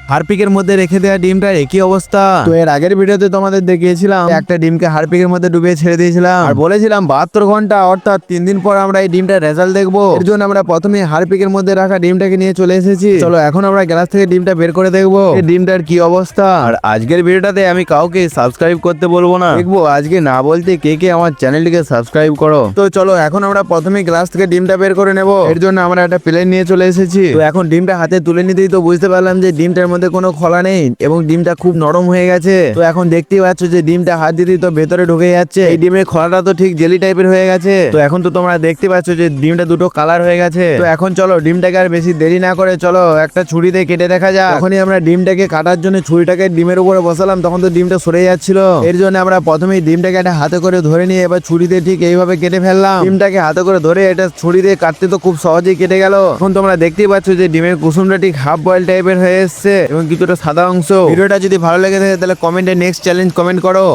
হারপিকের মধ্যে রেখে দেওয়া ডিমটার একই অবস্থা। তো এর আগের ভিডিওতে তোমাদের দেখিয়েছিলাম একটা ডিমকে হারপিকের মধ্যে ডুবিয়ে ছেড়ে দিয়েছিলাম আর বলেছিলাম 72 ঘন্টা অর্থাৎ 3 দিন পর আমরা এই ডিমটার রেজাল্ট দেখবো। এর জন্য আমরা প্রথমে হারপিকের মধ্যে রাখা ডিমটাকে নিয়ে চলে এসেছি। চলো এখন আমরা গ্লাস থেকে ডিমটা বের করে দেখবো এই ডিমটার কি অবস্থা। আর আজকের ভিডিওটাতে আমি কাউকে সাবস্ক্রাইব করতে বলবো না, দেখবো আজকে না বলতে কে কে আমার চ্যানেলটিকে সাবস্ক্রাইব করো। তো চলো এখন আমরা প্রথমে গ্লাস থেকে ডিমটা বের করে নেব। এর জন্য আমরা একটা প্লেট নিয়ে চলে এসেছি। তো এখন ডিমটা হাতে তুলে নিতেই তো বুঝতে পারলাম যে ডিমটার মধ্যে কোনো খোলা নেই এবং ডিমটা খুব নরম হয়ে গেছে। তো এখন দেখতেই পাচ্ছ যে ডিমটা হাত দিতেই তো ভেতরে ঢুকে যাচ্ছে। এই ডিমের খোলাটা তো ঠিক জেলি টাইপের হয়ে গেছে। তো এখন তো তোমরা দেখতে পাচ্ছ যে ডিমটা দুটো কালার হয়ে গেছে। তো এখন চলো ডিমটাকে আর বেশি দেরি না করে চলো একটা ছুরি দিয়ে কেটে দেখা যাক। তখনই আমরা ডিমটাকে কাটার জন্য ছুরিটাকে ডিমের উপরে বসালাম, তখন তো ডিমটা সরে যাচ্ছিল। এর জন্য আমরা প্রথমেই ডিমটাকে একটা হাতে করে ধরে নিয়ে এবার ছুরি দিয়ে ঠিক এইভাবে কেটে ফেললাম। ডিমটাকে হাতে করে ধরে এটা ছুরি দিয়ে কাটতে তো খুব সহজেই কেটে গেল। এখন তোমরা দেখতেই পাচ্ছ যে ডিমের কুসুমটা ঠিক হাফ বয়েল টাইপের হয়ে এসছে এবং কিছুটা সাদা অংশ। ভিডিওটা যদি ভালো লেগে থাকে তাহলে কমেন্টে নেক্সট চ্যালেঞ্জ কমেন্ট করো।